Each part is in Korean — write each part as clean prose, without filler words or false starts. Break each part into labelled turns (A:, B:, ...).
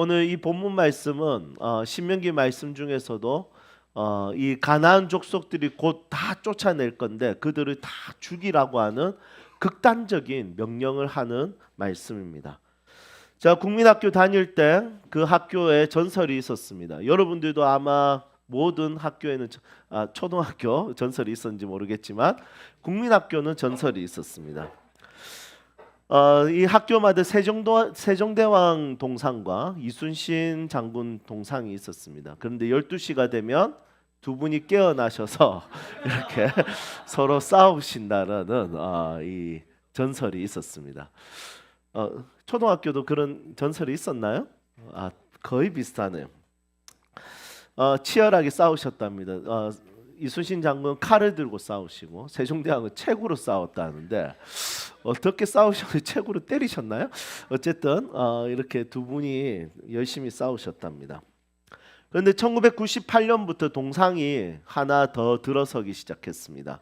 A: 오늘 이 본문 말씀은 신명기 말씀 중에서도 이 가나안 족속들이 곧 다 쫓아낼 건데 그들을 다 죽이라고 하는 극단적인 명령을 하는 말씀입니다. 자, 국민학교 다닐 때 그 학교에 전설이 있었습니다. 여러분들도 아마 모든 학교에는 초등학교 전설이 있었는지 모르겠지만 국민학교는 전설이 있었습니다. 이 학교마다 세종대왕 동상과 이순신 장군 동상이 있었습니다. 그런데 12시가 되면 두 분이 깨어나셔서 이렇게 서로 싸우신다는 이 전설이 있었습니다. 초등학교도 그런 전설이 있었나요? 거의 비슷하네요. 치열하게 싸우셨답니다. 이순신 장군은 칼을 들고 싸우시고 세종대왕은 책으로 싸웠다는데 어떻게 싸우셨는지 책으로 때리셨나요? 어쨌든 이렇게 두 분이 열심히 싸우셨답니다. 그런데 1998년부터 동상이 하나 더 들어서기 시작했습니다.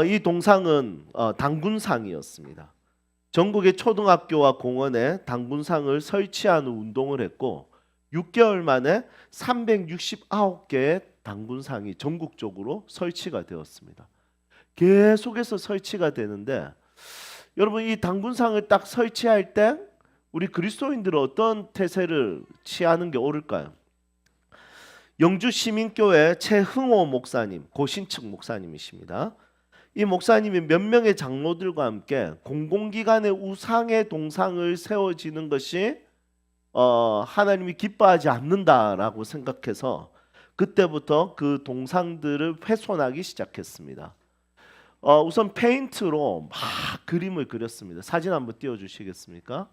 A: 이 동상은 당군상이었습니다. 전국의 초등학교와 공원에 당군상을 설치하는 운동을 했고 6개월 만에 369개의 당군상이 전국적으로 설치가 되었습니다. 계속해서 설치가 되는데 여러분, 이 당군상을 딱 설치할 때 우리 그리스도인들은 어떤 태세를 취하는 게 옳을까요? 영주 시민교회 최흥호 목사님, 고신측 목사님이십니다. 이 목사님이 몇 명의 장로들과 함께 공공기관의 우상의 동상을 세워지는 것이 하나님이 기뻐하지 않는다라고 생각해서 그때부터 그 동상들을 훼손하기 시작했습니다. 우선 페인트로 막 그림을 그렸습니다. 사진 한번 띄워주시겠습니까?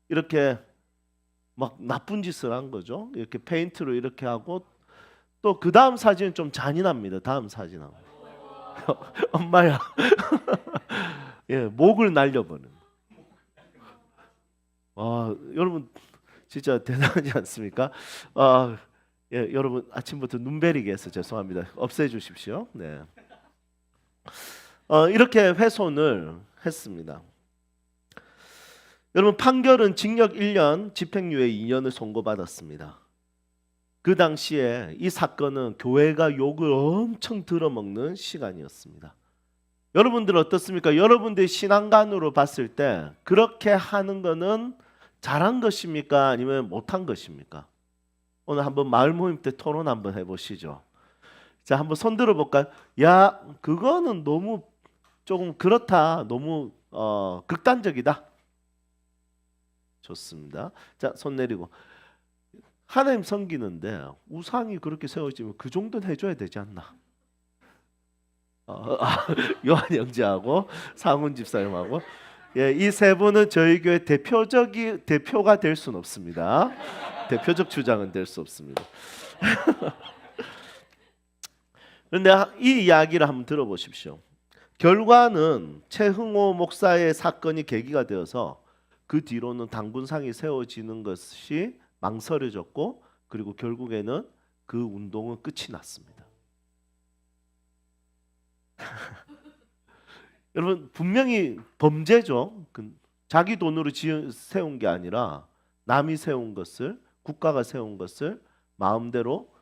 A: 이렇게 막 나쁜 짓을 한 거죠. 이렇게 페인트로 이렇게 하고 또 그 다음 사진은 좀 잔인합니다. 다음 사진하고 엄마야 예, 목을 날려버는. 여러분 진짜 대단하지 않습니까? 예, 여러분 아침부터 눈 베리게 해서 죄송합니다. 없애주십시오. 네. 이렇게 훼손을 했습니다. 여러분 판결은 징역 1년, 집행유예 2년을 선고받았습니다. 그 당시에 이 사건은 교회가 욕을 엄청 들어먹는 시간이었습니다. 여러분들 어떻습니까? 여러분들 신앙관으로 봤을 때 그렇게 하는 거는 잘한 것입니까? 아니면 못한 것입니까? 오늘 한번 마을 모임 때 토론 한번 해보시죠. 자, 한번 손 들어볼까요? 야, 그거는 너무 조금 그렇다. 너무 극단적이다. 좋습니다. 자, 손 내리고. 하나님 섬기는데 우상이 그렇게 세워지면 그 정도는 해줘야 되지 않나? 요한 형제하고 상훈 집사님하고 예, 이 세 분은 저희 교회 대표가 될 수는 없습니다. 대표적 주장은 될 수 없습니다. 그런데 이 이야기를 한번 들어보십시오. 결과는 최흥호 목사의 사건이 계기가 되어서 그 뒤로는 당군상이 세워지는 것이 망설여졌고 그리고 결국에는 그 운동은 끝이 났습니다. 여러분 분명히 범죄죠. 자기 돈으로 세운 게 아니라 남이 세운 것을, 국가가 세운 것을 마음대로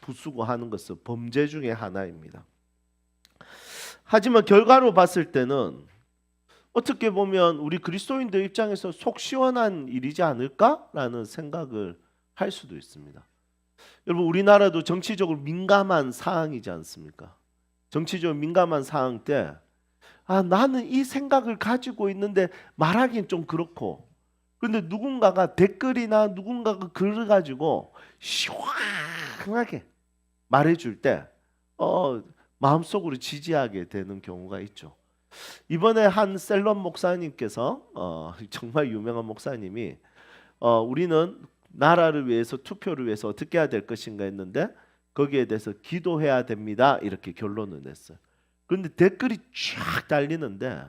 A: 부수고 하는 것은 범죄 중에 하나입니다. 하지만 결과로 봤을 때는 어떻게 보면 우리 그리스도인들 입장에서 속 시원한 일이지 않을까라는 생각을 할 수도 있습니다. 여러분 우리나라도 정치적으로 민감한 사항이지 않습니까? 정치적으로 민감한 사항 때 나는 이 생각을 가지고 있는데 말하기는 좀 그렇고 근데 누군가가 댓글이나 누군가가 글을 가지고 시원하게 말해줄 때 마음속으로 지지하게 되는 경우가 있죠. 이번에 한 셀럽 목사님께서 정말 유명한 목사님이 우리는 나라를 위해서 투표를 위해서 어떻게 해야 될 것인가 했는데 거기에 대해서 기도해야 됩니다 이렇게 결론을 냈어요. 그런데 댓글이 쫙 달리는데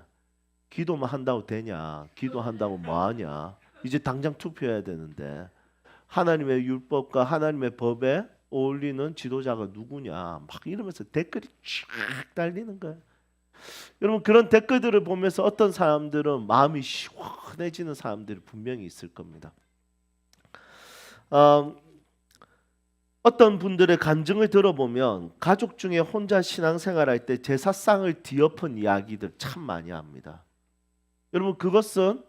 A: 기도만 한다고 되냐, 기도한다고 뭐하냐, 이제 당장 투표해야 되는데 하나님의 율법과 하나님의 법에 어울리는 지도자가 누구냐 막 이러면서 댓글이 쫙 달리는 거예요. 여러분 그런 댓글들을 보면서 어떤 사람들은 마음이 시원해지는 사람들이 분명히 있을 겁니다. 어떤 분들의 간증을 들어보면 가족 중에 혼자 신앙생활할 때 제사상을 뒤엎은 이야기들 참 많이 합니다. 여러분 그것은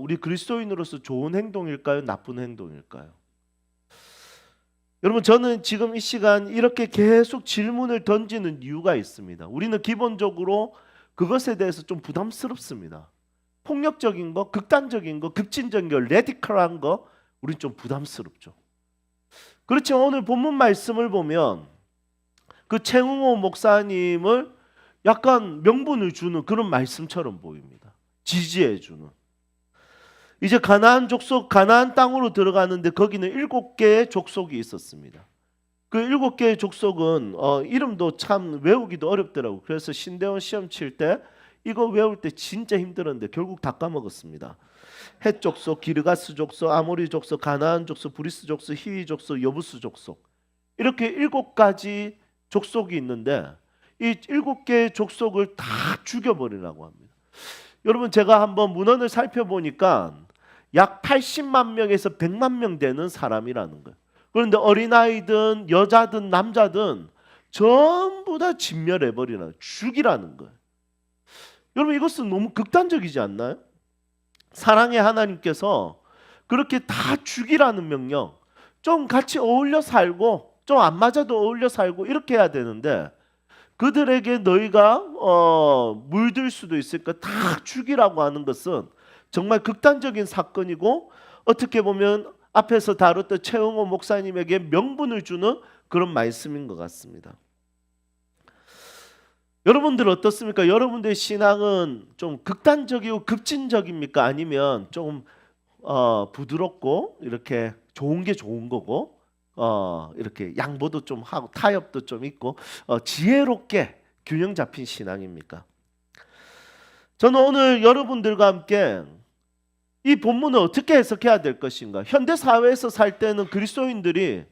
A: 우리 그리스도인으로서 좋은 행동일까요? 나쁜 행동일까요? 여러분 저는 지금 이 시간 이렇게 계속 질문을 던지는 이유가 있습니다. 우리는 기본적으로 그것에 대해서 좀 부담스럽습니다. 폭력적인 거, 극단적인 거, 급진적인 거, 레디컬한 거 우린 좀 부담스럽죠. 그렇지만 오늘 본문 말씀을 보면 그 최응호 목사님을 약간 명분을 주는 그런 말씀처럼 보입니다. 지지해 주는. 이제 가나안 족속, 가나안 땅으로 들어가는데 거기는 7개의 족속이 있었습니다. 그 7개의 족속은 이름도 참 외우기도 어렵더라고요. 그래서 신대원 시험 칠 때 이거 외울 때 진짜 힘들었는데 결국 다 까먹었습니다. 헷 족속, 기르가스 족속, 아모리 족속, 가나안 족속, 브리스 족속, 히위 족속, 여부스 족속 이렇게 7가지 족속이 있는데 이 7개의 족속을 다 죽여버리라고 합니다. 여러분 제가 한번 문헌을 살펴보니까 약 80만 명에서 100만 명 되는 사람이라는 거예요. 그런데 어린아이든 여자든 남자든 전부 다 진멸해버리라는, 죽이라는 거예요. 여러분 이것은 너무 극단적이지 않나요? 사랑의 하나님께서 그렇게 다 죽이라는 명령, 좀 같이 어울려 살고 좀 안 맞아도 어울려 살고 이렇게 해야 되는데 그들에게 너희가 물들 수도 있으니까 다 죽이라고 하는 것은 정말 극단적인 사건이고 어떻게 보면 앞에서 다뤘던 최응호 목사님에게 명분을 주는 그런 말씀인 것 같습니다. 여러분들 어떻습니까? 여러분들의 신앙은 좀 극단적이고 급진적입니까? 아니면 좀 부드럽고 이렇게 좋은 게 좋은 거고 이렇게 양보도 좀 하고 타협도 좀 있고 지혜롭게 균형 잡힌 신앙입니까? 저는 오늘 여러분들과 함께 이 본문을 어떻게 해석해야 될 것인가? 현대 사회에서 살 때는 그리스도인들이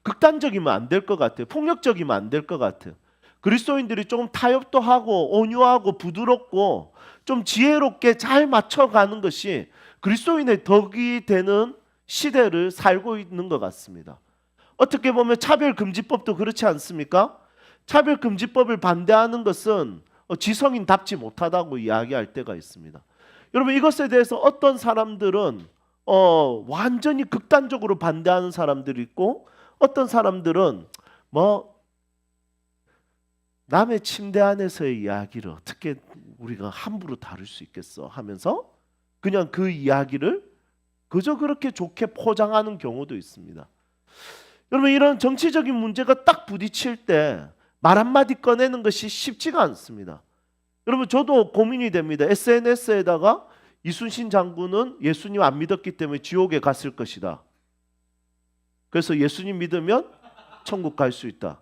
A: 극단적이면 안 될 것 같아요. 폭력적이면 안 될 것 같아요. 그리스도인들이 좀 타협도 하고 온유하고 부드럽고 좀 지혜롭게 잘 맞춰가는 것이 그리스도인의 덕이 되는 시대를 살고 있는 것 같습니다. 어떻게 보면 차별금지법도 그렇지 않습니까? 차별금지법을 반대하는 것은 지성인답지 못하다고 이야기할 때가 있습니다. 여러분 이것에 대해서 어떤 사람들은 완전히 극단적으로 반대하는 사람들이 있고 어떤 사람들은 남의 침대 안에서의 이야기를 어떻게 우리가 함부로 다룰 수 있겠어 하면서 그냥 그 이야기를 그저 그렇게 좋게 포장하는 경우도 있습니다. 여러분 이런 정치적인 문제가 딱 부딪힐 때 말 한마디 꺼내는 것이 쉽지가 않습니다. 여러분 저도 고민이 됩니다. SNS에다가 이순신 장군은 예수님 안 믿었기 때문에 지옥에 갔을 것이다. 그래서 예수님 믿으면 천국 갈 수 있다.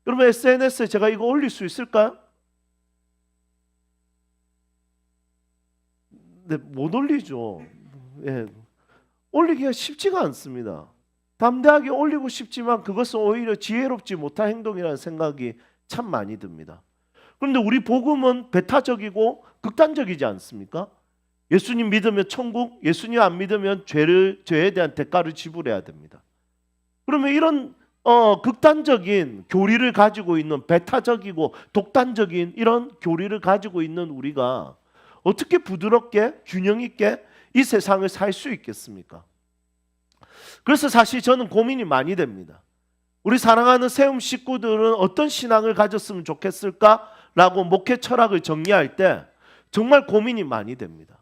A: 여러분 SNS에 제가 이거 올릴 수 있을까요? 네, 못 올리죠. 예, 올리기가 쉽지가 않습니다. 담대하게 올리고 싶지만 그것은 오히려 지혜롭지 못한 행동이라는 생각이 참 많이 듭니다. 그런데 우리 복음은 배타적이고 극단적이지 않습니까? 예수님 믿으면 천국, 예수님 안 믿으면 죄에 대한 대가를 지불해야 됩니다. 그러면 이런 극단적인 교리를 가지고 있는 배타적이고 독단적인 이런 교리를 가지고 있는 우리가 어떻게 부드럽게 균형 있게 이 세상을 살 수 있겠습니까? 그래서 사실 저는 고민이 많이 됩니다. 우리 사랑하는 세움 식구들은 어떤 신앙을 가졌으면 좋겠을까라고 목회 철학을 정리할 때 정말 고민이 많이 됩니다.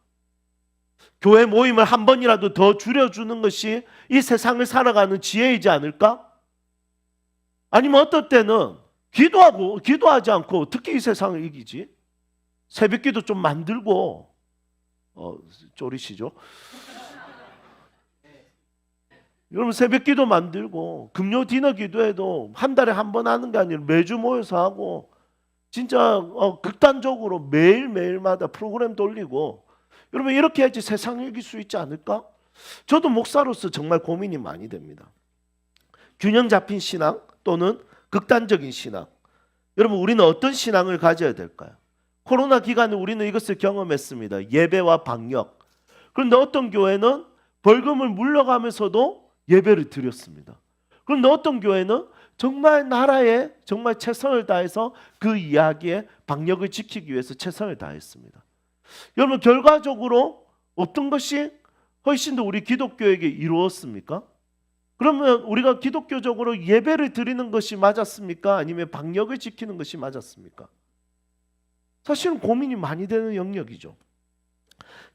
A: 교회 모임을 한 번이라도 더 줄여주는 것이 이 세상을 살아가는 지혜이지 않을까? 아니면 어떨 때는 기도하지 않고 어떻게 이 세상을 이기지? 새벽기도 좀 만들고 쪼리시죠? 여러분 새벽기도 만들고 금요 디너 기도회도 한 달에 한 번 하는 게 아니라 매주 모여서 하고 진짜 극단적으로 매일매일마다 프로그램 돌리고 여러분 이렇게 해야지 세상을 이길 수 있지 않을까? 저도 목사로서 정말 고민이 많이 됩니다. 균형 잡힌 신앙 또는 극단적인 신앙. 여러분 우리는 어떤 신앙을 가져야 될까요? 코로나 기간에 우리는 이것을 경험했습니다. 예배와 방역. 그런데 어떤 교회는 벌금을 물러가면서도 예배를 드렸습니다. 그런데 어떤 교회는 정말 나라에 정말 최선을 다해서 그 이야기에 방역을 지키기 위해서 최선을 다했습니다. 여러분, 결과적으로 어떤 것이 훨씬 더 우리 기독교에게 이루었습니까? 그러면 우리가 기독교적으로 예배를 드리는 것이 맞았습니까? 아니면 방역을 지키는 것이 맞았습니까? 사실은 고민이 많이 되는 영역이죠.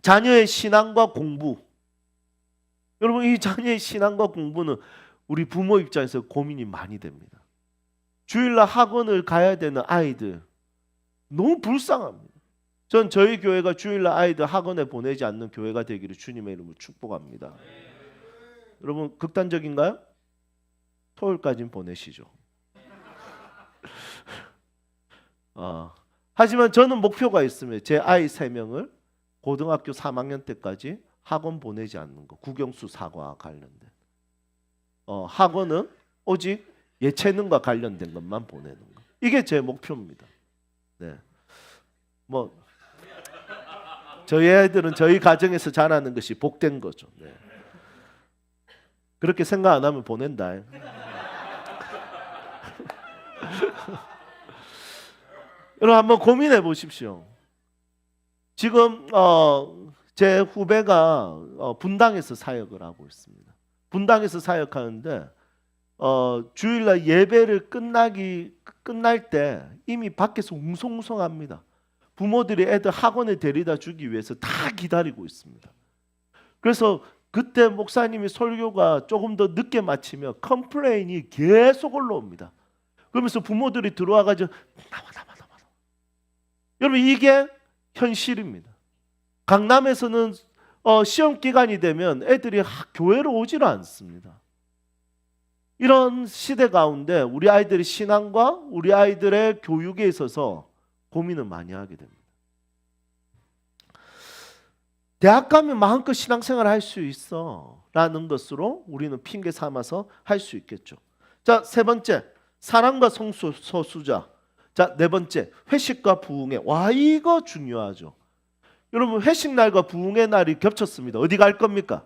A: 자녀의 신앙과 공부. 여러분, 이 자녀의 신앙과 공부는 우리 부모 입장에서 고민이 많이 됩니다. 주일날 학원을 가야 되는 아이들 너무 불쌍합니다. 전 저희 교회가 주일날 아이들 학원에 보내지 않는 교회가 되기를 주님의 이름으로 축복합니다. 여러분, 극단적인가요? 토요일까지는 보내시죠. 하지만 저는 목표가 있습니다. 제 아이 3명을 고등학교 3학년 때까지 학원 보내지 않는 거. 국영수 사과 관련된. 학원은 오직 예체능과 관련된 것만 보내는 거. 이게 제 목표입니다. 네. 뭐 저희 애들은 저희 가정에서 자라는 것이 복된 거죠. 네. 그렇게 생각 안 하면 보낸다. 여러분, 한번 고민해 보십시오. 지금 제 후배가 분당에서 사역을 하고 있습니다. 분당에서 사역하는데 주일날 예배를 끝날 때 이미 밖에서 웅성웅성합니다. 부모들이 애들 학원에 데려다 주기 위해서 다 기다리고 있습니다. 그래서 그때 목사님이 설교가 조금 더 늦게 마치면 컴플레인이 계속 올라옵니다. 그러면서 부모들이 들어와가지고 나와. 여러분, 이게 현실입니다. 강남에서는 시험 기간이 되면 애들이 교회로 오지를 않습니다. 이런 시대 가운데 우리 아이들의 신앙과 우리 아이들의 교육에 있어서 고민을 많이 하게 됩니다. 대학 가면 마음껏 신앙생활 할 수 있어 라는 것으로 우리는 핑계 삼아서 할 수 있겠죠. 자, 세 번째, 사랑과 성소수자. 자, 네 번째, 회식과 부흥회. 와, 이거 중요하죠. 여러분, 회식 날과 부흥회 날이 겹쳤습니다. 어디 갈 겁니까?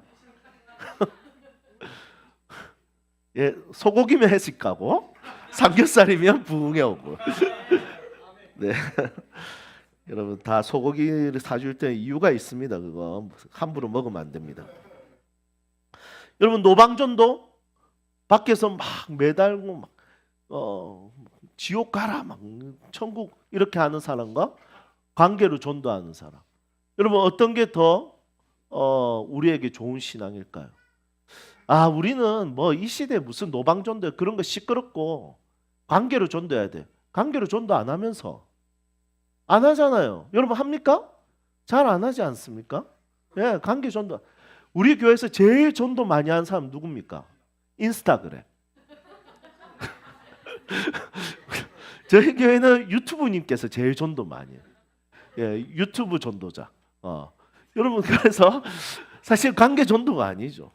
A: 예, 소고기면 회식 가고 삼겹살이면 부흥회 오고. 네. 여러분, 다 소고기를 사줄 때 이유가 있습니다. 그거 함부로 먹으면 안 됩니다. 여러분, 노방전도 밖에서 막 매달고 막 지옥 가라 막 천국 이렇게 하는 사람과 관계로 전도하는 사람. 여러분, 어떤 게 더 우리에게 좋은 신앙일까요? 우리는 뭐 이 시대에 무슨 노방전도 그런 거 시끄럽고 관계로 전도해야 돼. 관계로 전도 안 하면서 안 하잖아요. 여러분, 합니까? 잘 안 하지 않습니까? 예, 관계 전도. 우리 교회에서 제일 전도 많이 하는 사람 누굽니까? 인스타그램. 저희 교회는 유튜브님께서 제일 전도 많이 해요. 예, 유튜브 전도자. 여러분, 그래서 사실 관계 전도가 아니죠.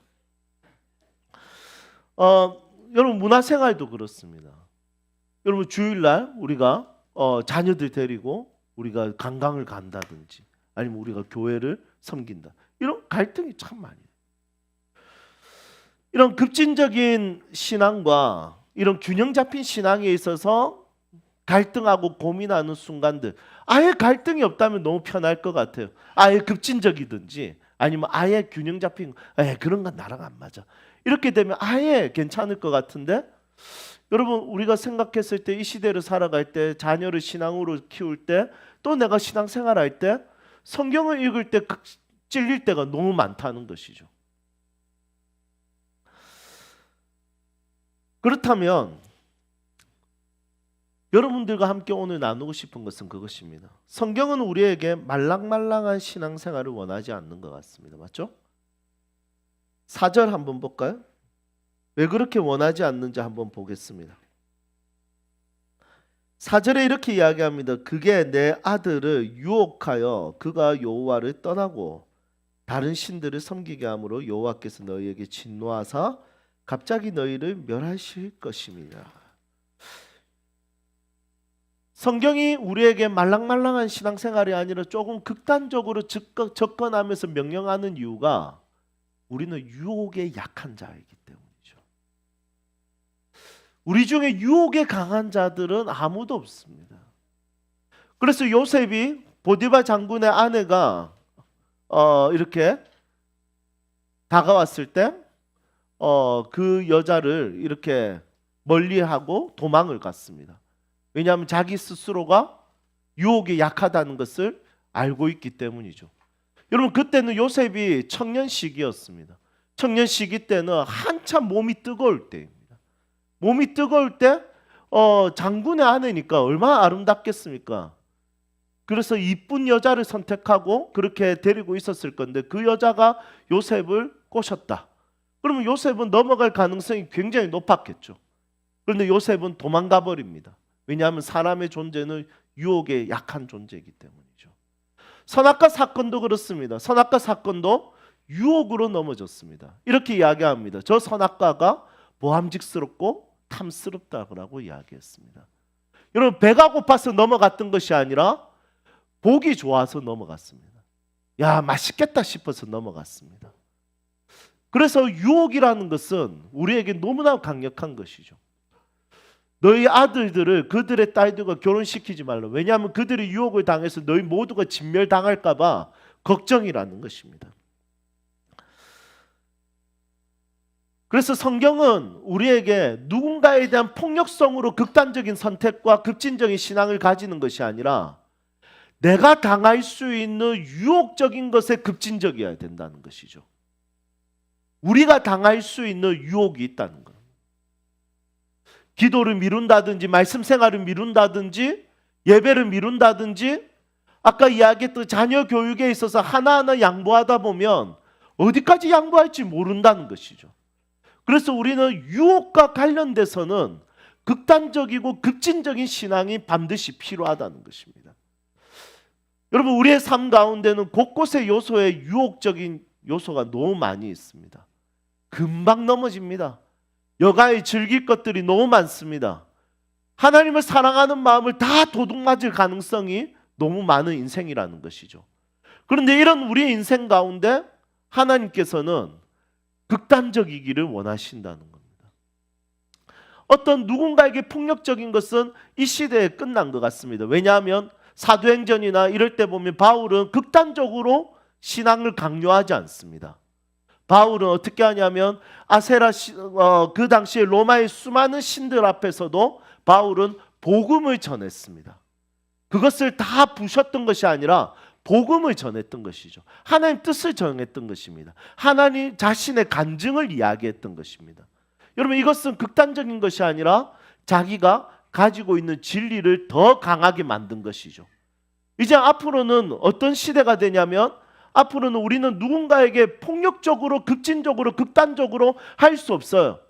A: 여러분, 문화생활도 그렇습니다. 여러분, 주일날 우리가 자녀들 데리고 우리가 관광을 간다든지 아니면 우리가 교회를 섬긴다. 이런 갈등이 참 많이. 이런 급진적인 신앙과 이런 균형 잡힌 신앙에 있어서 갈등하고 고민하는 순간들. 아예 갈등이 없다면 너무 편할 것 같아요. 아예 급진적이든지 아니면 아예 균형 잡힌 그런 건 나랑 안 맞아. 이렇게 되면 아예 괜찮을 것 같은데, 여러분, 우리가 생각했을 때 이 시대를 살아갈 때 자녀를 신앙으로 키울 때 또 내가 신앙생활할 때 성경을 읽을 때 찔릴 때가 너무 많다는 것이죠. 그렇다면 여러분들과 함께 오늘 나누고 싶은 것은 그것입니다. 성경은 우리에게 말랑말랑한 신앙생활을 원하지 않는 것 같습니다. 맞죠? 4절 한번 볼까요? 왜 그렇게 원하지 않는지 한번 보겠습니다. 4절에 이렇게 이야기합니다. 그게 내 아들을 유혹하여 그가 여호와를 떠나고 다른 신들을 섬기게 함으로 여호와께서 너희에게 진노하사 갑자기 너희를 멸하실 것입니다. 성경이 우리에게 말랑말랑한 신앙생활이 아니라 조금 극단적으로 접근하면서 명령하는 이유가 우리는 유혹에 약한 자이기 때문이죠. 우리 중에 유혹에 강한 자들은 아무도 없습니다. 그래서 요셉이 보디바 장군의 아내가 이렇게 다가왔을 때 그 여자를 이렇게 멀리하고 도망을 갔습니다. 왜냐하면 자기 스스로가 유혹에 약하다는 것을 알고 있기 때문이죠. 여러분, 그때는 요셉이 청년 시기였습니다. 청년 시기 때는 한참 몸이 뜨거울 때입니다. 몸이 뜨거울 때 장군의 아내니까 얼마나 아름답겠습니까? 그래서 이쁜 여자를 선택하고 그렇게 데리고 있었을 건데 그 여자가 요셉을 꼬셨다. 그러면 요셉은 넘어갈 가능성이 굉장히 높았겠죠. 그런데 요셉은 도망가 버립니다. 왜냐하면 사람의 존재는 유혹에 약한 존재이기 때문이죠. 선악과 사건도 그렇습니다. 선악과 사건도 유혹으로 넘어졌습니다. 이렇게 이야기합니다. 저 선악과가 보암직스럽고 탐스럽다고 이야기했습니다. 여러분, 배가 고파서 넘어갔던 것이 아니라 보기 좋아서 넘어갔습니다. 야, 맛있겠다 싶어서 넘어갔습니다. 그래서 유혹이라는 것은 우리에게 너무나 강력한 것이죠. 너희 아들들을 그들의 딸들과 결혼시키지 말라. 왜냐하면 그들이 유혹을 당해서 너희 모두가 진멸당할까 봐 걱정이라는 것입니다. 그래서 성경은 우리에게 누군가에 대한 폭력성으로 극단적인 선택과 급진적인 신앙을 가지는 것이 아니라 내가 당할 수 있는 유혹적인 것에 급진적이어야 된다는 것이죠. 우리가 당할 수 있는 유혹이 있다는 것. 기도를 미룬다든지 말씀 생활을 미룬다든지 예배를 미룬다든지 아까 이야기했던 자녀 교육에 있어서 하나하나 양보하다 보면 어디까지 양보할지 모른다는 것이죠. 그래서 우리는 유혹과 관련돼서는 극단적이고 급진적인 신앙이 반드시 필요하다는 것입니다. 여러분, 우리의 삶 가운데는 곳곳의 요소에 유혹적인 요소가 너무 많이 있습니다. 금방 넘어집니다. 여가에 즐길 것들이 너무 많습니다. 하나님을 사랑하는 마음을 다 도둑맞을 가능성이 너무 많은 인생이라는 것이죠. 그런데 이런 우리의 인생 가운데 하나님께서는 극단적이기를 원하신다는 겁니다. 어떤 누군가에게 폭력적인 것은 이 시대에 끝난 것 같습니다. 왜냐하면 사도행전이나 이럴 때 보면 바울은 극단적으로 신앙을 강요하지 않습니다. 바울은 어떻게 하냐면 아세라 그 당시에 로마의 수많은 신들 앞에서도 바울은 복음을 전했습니다. 그것을 다 부셨던 것이 아니라 복음을 전했던 것이죠. 하나님 뜻을 전했던 것입니다. 하나님 자신의 간증을 이야기했던 것입니다. 여러분, 이것은 극단적인 것이 아니라 자기가 가지고 있는 진리를 더 강하게 만든 것이죠. 이제 앞으로는 어떤 시대가 되냐면 앞으로는 우리는 누군가에게 폭력적으로 급진적으로 극단적으로 할 수 없어요.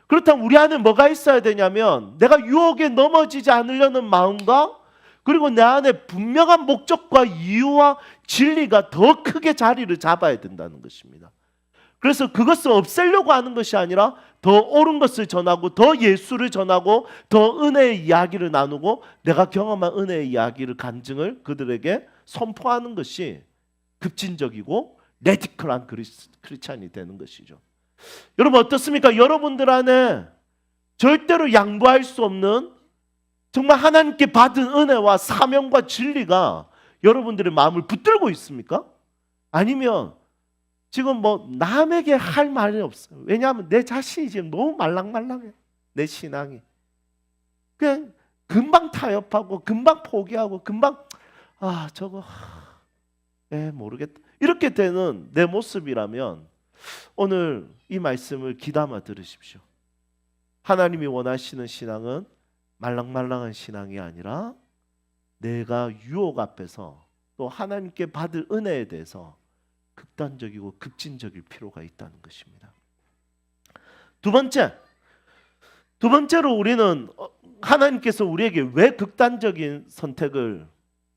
A: 그렇다면 우리 안에 뭐가 있어야 되냐면 내가 유혹에 넘어지지 않으려는 마음과 그리고 내 안에 분명한 목적과 이유와 진리가 더 크게 자리를 잡아야 된다는 것입니다. 그래서 그것을 없애려고 하는 것이 아니라 더 옳은 것을 전하고 더 예수를 전하고 더 은혜의 이야기를 나누고 내가 경험한 은혜의 이야기를 간증을 그들에게 선포하는 것이 급진적이고 레디컬한 크리스찬이 되는 것이죠. 여러분, 어떻습니까? 여러분들 안에 절대로 양보할 수 없는 정말 하나님께 받은 은혜와 사명과 진리가 여러분들의 마음을 붙들고 있습니까? 아니면 지금 뭐 남에게 할 말이 없어요. 왜냐하면 내 자신이 지금 너무 말랑말랑해. 내 신앙이 그냥 금방 타협하고 금방 포기하고 금방 저거 모르겠다 이렇게 되는 내 모습이라면 오늘 이 말씀을 귀담아 들으십시오. 하나님이 원하시는 신앙은 말랑말랑한 신앙이 아니라 내가 유혹 앞에서 또 하나님께 받을 은혜에 대해서 극단적이고 급진적일 필요가 있다는 것입니다. 두 번째로 우리는 하나님께서 우리에게 왜 극단적인 선택을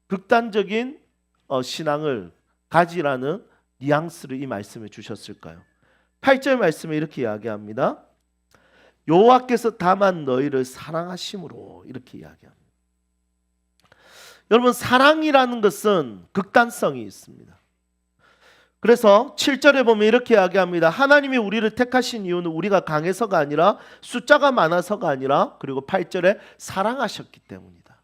A: 극단적인 신앙을 가지라는 뉘앙스를 이 말씀에 주셨을까요? 8절 말씀에 이렇게 이야기합니다. 여호와께서 다만 너희를 사랑하심으로 이렇게 이야기합니다. 여러분, 사랑이라는 것은 극단성이 있습니다. 그래서 7절에 보면 이렇게 이야기합니다. 하나님이 우리를 택하신 이유는 우리가 강해서가 아니라, 숫자가 많아서가 아니라, 그리고 8절에 사랑하셨기 때문이다.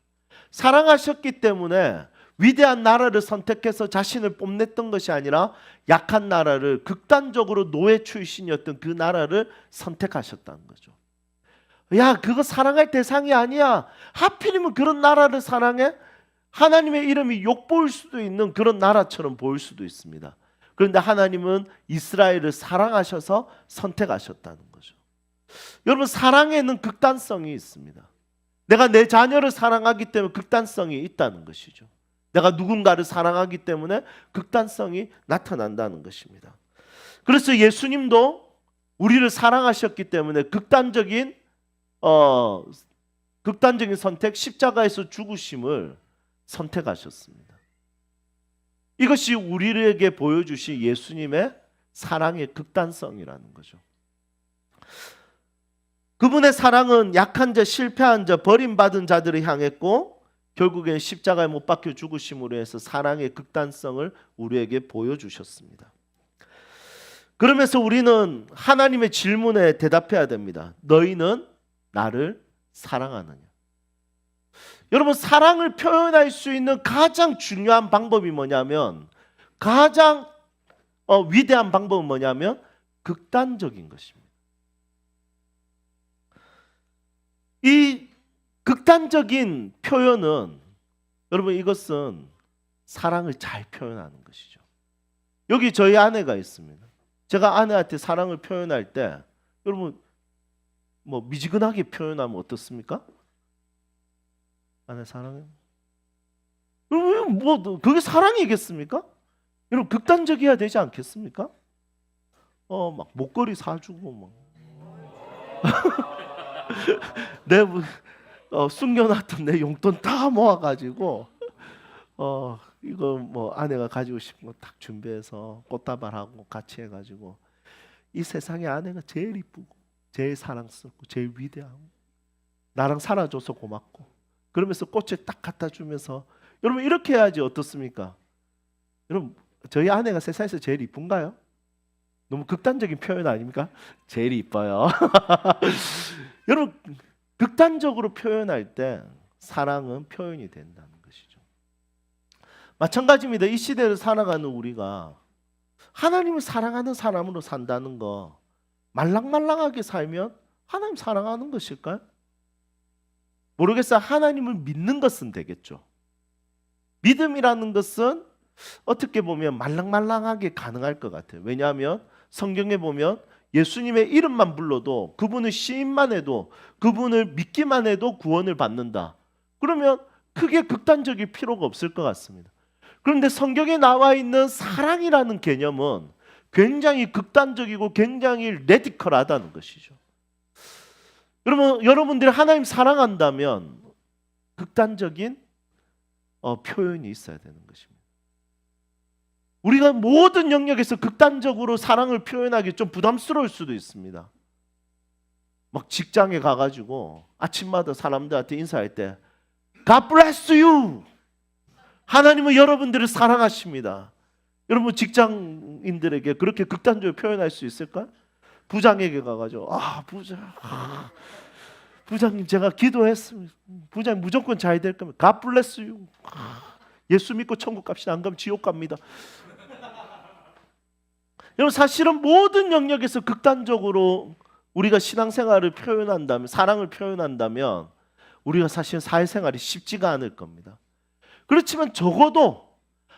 A: 사랑하셨기 때문에 위대한 나라를 선택해서 자신을 뽐냈던 것이 아니라 약한 나라를, 극단적으로 노예 출신이었던 그 나라를 선택하셨다는 거죠. 야, 그거 사랑할 대상이 아니야. 하필이면 그런 나라를 사랑해? 하나님의 이름이 욕보일 수도 있는 그런 나라처럼 보일 수도 있습니다. 그런데 하나님은 이스라엘을 사랑하셔서 선택하셨다는 거죠. 여러분, 사랑에는 극단성이 있습니다. 내가 내 자녀를 사랑하기 때문에 극단성이 있다는 것이죠. 내가 누군가를 사랑하기 때문에 극단성이 나타난다는 것입니다. 그래서 예수님도 우리를 사랑하셨기 때문에 극단적인 선택, 십자가에서 죽으심을 선택하셨습니다. 이것이 우리에게 보여주신 예수님의 사랑의 극단성이라는 거죠. 그분의 사랑은 약한 자, 실패한 자, 버림받은 자들을 향했고, 결국엔 십자가에 못 박혀 죽으심으로 해서 사랑의 극단성을 우리에게 보여주셨습니다. 그러면서 우리는 하나님의 질문에 대답해야 됩니다. 너희는 나를 사랑하느냐? 여러분, 사랑을 표현할 수 있는 가장 중요한 방법이 뭐냐면, 가장 위대한 방법은 뭐냐면 극단적인 것입니다. 이 극단적인 표현은, 여러분, 이것은 사랑을 잘 표현하는 것이죠. 여기 저희 아내가 있습니다. 제가 아내한테 사랑을 표현할 때, 여러분, 뭐 미지근하게 표현하면 어떻습니까? 아내 사랑해. 뭐 그게 사랑이겠습니까? 여러분, 극단적이어야 되지 않겠습니까? 막 목걸이 사주고 막 내 숨겨놨던 내 용돈 다 모아가지고 이거 뭐 아내가 가지고 싶은 거 딱 준비해서 꽃다발하고 같이 해가지고, 이 세상에 아내가 제일 이쁘고 제일 사랑스럽고 제일 위대하고 나랑 살아줘서 고맙고, 그러면서 꽃을 딱 갖다 주면서, 여러분, 이렇게 해야지. 어떻습니까? 여러분, 저희 아내가 세상에서 제일 이쁜가요? 너무 극단적인 표현 아닙니까? 제일 이뻐요. 여러분, 극단적으로 표현할 때 사랑은 표현이 된다는 것이죠. 마찬가지입니다. 이 시대를 살아가는 우리가 하나님을 사랑하는 사람으로 산다는 거, 말랑말랑하게 살면 하나님 사랑하는 것일까요? 모르겠어요. 하나님을 믿는 것은 되겠죠. 믿음이라는 것은 어떻게 보면 말랑말랑하게 가능할 것 같아요. 왜냐하면 성경에 보면 예수님의 이름만 불러도, 그분의 시인만 해도, 그분을 믿기만 해도 구원을 받는다. 그러면 크게 극단적일 필요가 없을 것 같습니다. 그런데 성경에 나와 있는 사랑이라는 개념은 굉장히 극단적이고 굉장히 레디컬하다는 것이죠. 여러분들이 하나님 사랑한다면 극단적인 표현이 있어야 되는 것입니다. 우리가 모든 영역에서 극단적으로 사랑을 표현하기 좀 부담스러울 수도 있습니다. 막 직장에 가가지고 아침마다 사람들한테 인사할 때 God bless you! 하나님은 여러분들을 사랑하십니다. 여러분, 직장인들에게 그렇게 극단적으로 표현할 수 있을까요? 부장에게 가가지고 부장님, 제가 기도했습니다. 부장님 무조건 잘 될 겁니다. God bless you. 예수 믿고 천국 갑시다. 안 가면 지옥 갑니다. 여러분, 사실은 모든 영역에서 극단적으로 우리가 신앙생활을 표현한다면, 사랑을 표현한다면 우리가 사실 사회생활이 쉽지가 않을 겁니다. 그렇지만 적어도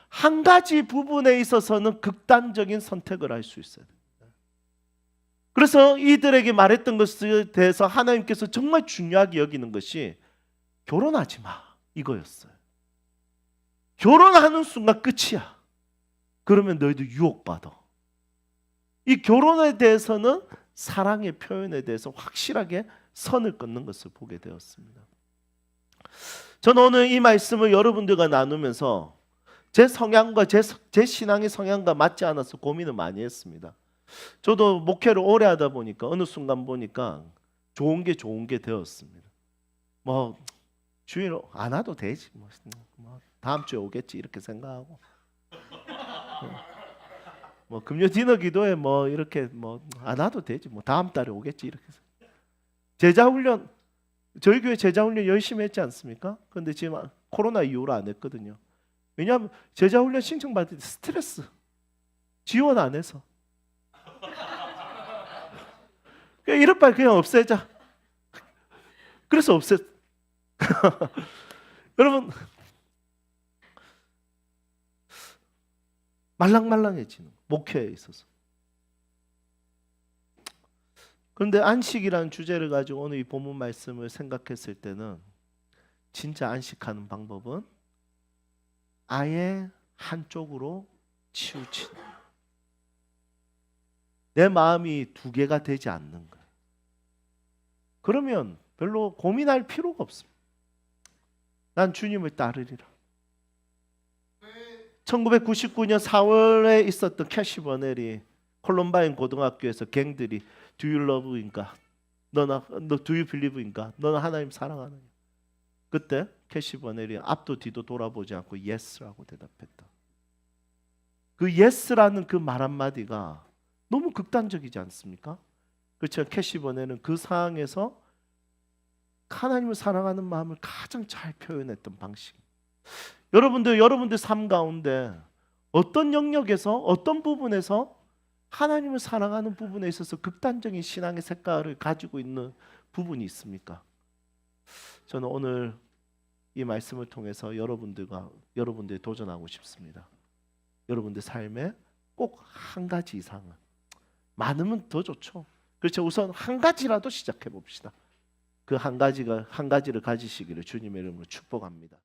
A: 한 가지 부분에 있어서는 극단적인 선택을 할 수 있어야 됩니다. 그래서 이들에게 말했던 것에 대해서 하나님께서 정말 중요하게 여기는 것이 결혼하지 마, 이거였어요. 결혼하는 순간 끝이야. 그러면 너희도 유혹받아. 이 결혼에 대해서는 사랑의 표현에 대해서 확실하게 선을 끊는 것을 보게 되었습니다. 저는 오늘 이 말씀을 여러분들과 나누면서 제 성향과 제 신앙의 성향과 맞지 않아서 고민을 많이 했습니다. 저도 목회를 오래 하다 보니까 어느 순간 보니까 좋은 게 되었습니다. 뭐 주일 안 와도 되지 뭐 다음 주에 오겠지 이렇게 생각하고 뭐 금요 디너 기도에 뭐 이렇게 뭐 안 와도 되지 뭐 다음 달에 오겠지 이렇게 제자 훈련 저희 교회 제자 훈련 열심히 했지 않습니까? 근데 지금 코로나 이후로 안 했거든요. 왜냐하면 제자 훈련 신청 받을 때 스트레스 지원 안 해서 그냥 이럴 바에 그냥 없애자. 그래서 없앴. 여러분 말랑말랑해지는 목회에 있어서. 그런데 안식이라는 주제를 가지고 오늘 이 본문 말씀을 생각했을 때는 진짜 안식하는 방법은 아예 한쪽으로 치우치는 내 마음이 두 개가 되지 않는 거예요. 그러면 별로 고민할 필요가 없습니다. 난 주님을 따르리라. 1999년 4월에 있었던 캐시 버넬이 콜럼바인 고등학교에서 갱들이 Do you love인가? 너 Do you believe인가? 너는 하나님 사랑하느냐? 그때 캐시 버넬이 앞도 뒤도 돌아보지 않고 Yes라고 대답했다. 그 Yes라는 그 말 한마디가 너무 극단적이지 않습니까? 그렇죠. 캐시 버넬은 그 상황에서 하나님을 사랑하는 마음을 가장 잘 표현했던 방식. 여러분들 삶 가운데 어떤 영역에서 어떤 부분에서 하나님을 사랑하는 부분에 있어서 극단적인 신앙의 색깔을 가지고 있는 부분이 있습니까? 저는 오늘 이 말씀을 통해서 여러분들이 도전하고 싶습니다. 여러분들 삶에 꼭 한 가지 이상은, 많으면 더 좋죠. 그렇죠. 우선 한 가지라도 시작해 봅시다. 그 한 가지를 가지시기를 주님의 이름으로 축복합니다.